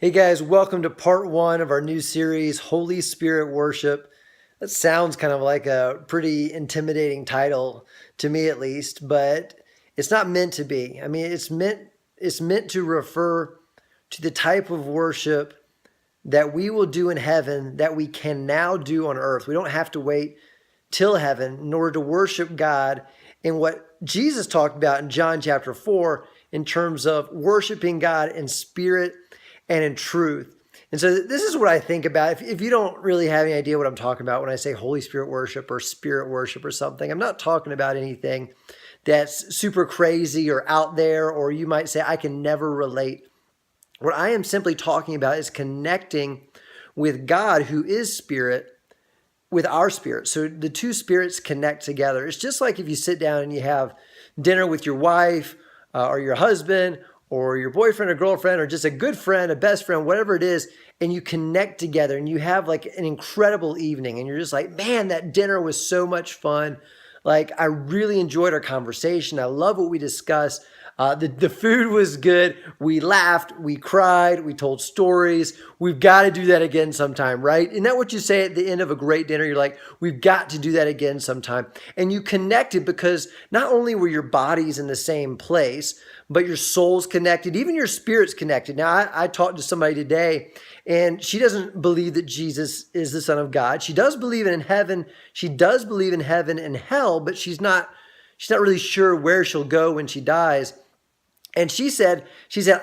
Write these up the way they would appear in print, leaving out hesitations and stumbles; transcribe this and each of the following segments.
Hey guys, welcome to part one of our new series, Holy Spirit Worship. That sounds kind of like a pretty intimidating title to me at least, but it's not meant to be. I mean, it's meant to refer to the type of worship that we will do in heaven that we can now do on earth. We don't have to wait till heaven in order to worship God in what Jesus talked about in John chapter 4 in terms of worshiping God in spirit and in truth. And so this is what I think about. If you don't really have any idea what I'm talking about when I say Holy Spirit worship or spirit worship or something, I'm not talking about anything that's super crazy or out there, or you might say I can never relate. What I am simply talking about is connecting with God, who is spirit, with our spirit. So the two spirits connect together. It's just like if you sit down and you have dinner with your wife or your husband or your boyfriend or girlfriend or just a good friend, a best friend, whatever it is, and you connect together and you have like an incredible evening and you're just like, man, that dinner was so much fun. Like, I really enjoyed our conversation. I love what we discussed. The food was good. We laughed, we cried, we told stories. We've got to do that again sometime, right? Isn't that what you say at the end of a great dinner? You're like, we've got to do that again sometime. And you connected because not only were your bodies in the same place, but your soul's connected, even your spirit's connected. Now, I talked to somebody today, and she doesn't believe that Jesus is the Son of God. She does believe in heaven. She does believe in heaven and hell, but she's not really sure where she'll go when she dies. And she said,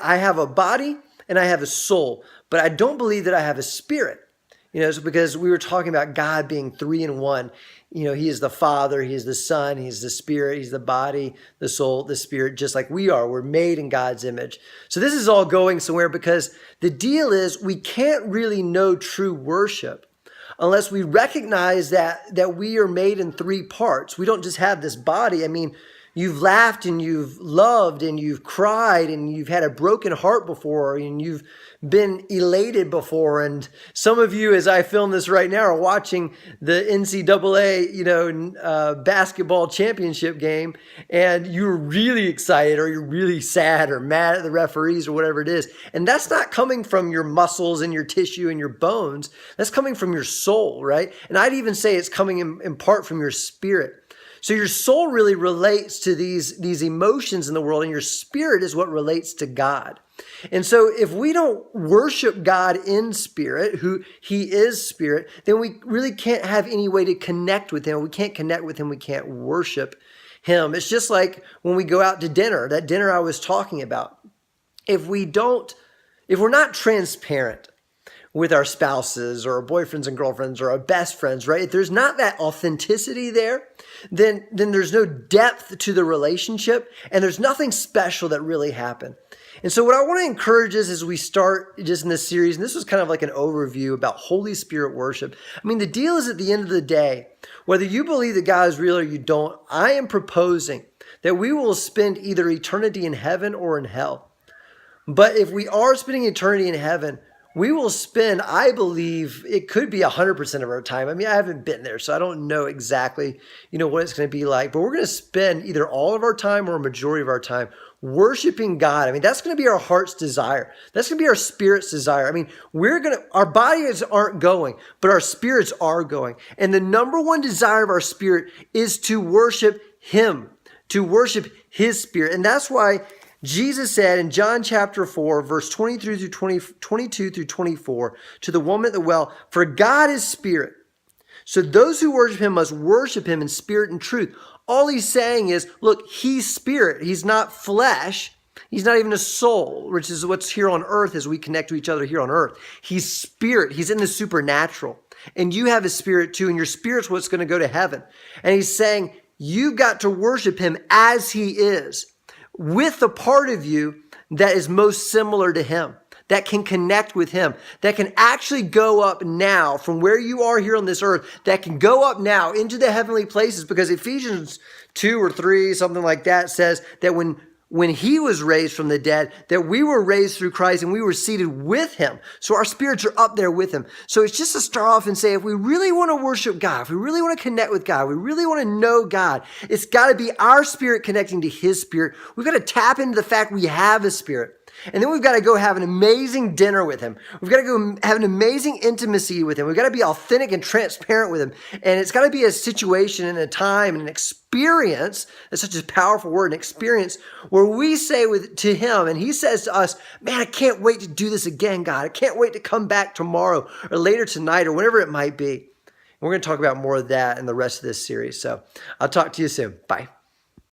I have a body and I have a soul, but I don't believe that I have a spirit. So because we were talking about God being three in one. He is the Father, He is the Son, He's the Spirit, He's the body, the soul, the spirit, just like we are. We're made in God's image. So this is all going somewhere because the deal is we can't really know true worship unless we recognize that we are made in three parts. We don't just have this body. I mean, you've laughed and you've loved and you've cried and you've had a broken heart before and you've been elated before. And some of you, as I film this right now, are watching the NCAA, basketball championship game, and you're really excited or you're really sad or mad at the referees or whatever it is. And that's not coming from your muscles and your tissue and your bones. That's coming from your soul, right? And I'd even say it's coming in part from your spirit. So your soul really relates to these emotions in the world, and your spirit is what relates to God. And so if we don't worship God in spirit, who He is spirit, then we really can't have any way to connect with Him. We can't connect with Him. We can't worship Him. It's just like when we go out to dinner, that dinner I was talking about. If we're not transparent with our spouses or our boyfriends and girlfriends or our best friends, right? If there's not that authenticity there, then there's no depth to the relationship and there's nothing special that really happened. And so what I want to encourage is as we start just in this series, and this was kind of like an overview about Holy Spirit worship. I mean, the deal is at the end of the day, whether you believe that God is real or you don't, I am proposing that we will spend either eternity in heaven or in hell. But if we are spending eternity in heaven, we will spend, I believe, it could be 100% of our time. I mean, I haven't been there, so I don't know exactly, what it's going to be like. But we're going to spend either all of our time or a majority of our time worshiping God. I mean, that's going to be our heart's desire. That's going to be our spirit's desire. I mean, our bodies aren't going, but our spirits are going. And the number one desire of our spirit is to worship Him, to worship His Spirit. And that's why Jesus said in John chapter 4, verse 22 through 24, to the woman at the well, "For God is spirit. So those who worship Him must worship Him in spirit and truth." All He's saying is, look, He's spirit. He's not flesh. He's not even a soul, which is what's here on earth as we connect to each other here on earth. He's spirit. He's in the supernatural. And you have a spirit too, and your spirit's what's going to go to heaven. And He's saying, you've got to worship Him as He is, with the part of you that is most similar to Him, that can connect with Him, that can actually go up now from where you are here on this earth, that can go up now into the heavenly places, because Ephesians 2 or 3, something like that, says that when He was raised from the dead, that we were raised through Christ and we were seated with Him. So our spirits are up there with Him. So it's just to start off and say, if we really want to worship God, if we really want to connect with God, we really want to know God, it's got to be our spirit connecting to His Spirit. We've got to tap into the fact we have a spirit. And then we've got to go have an amazing dinner with him. We've got to go have an amazing intimacy with him. We've got to be authentic and transparent with him. And it's got to be a situation and a time and an experience, that's such a powerful word, an experience, where we say to him, and he says to us, man, I can't wait to do this again, God. I can't wait to come back tomorrow or later tonight or whatever it might be. And we're going to talk about more of that in the rest of this series. So I'll talk to you soon. Bye.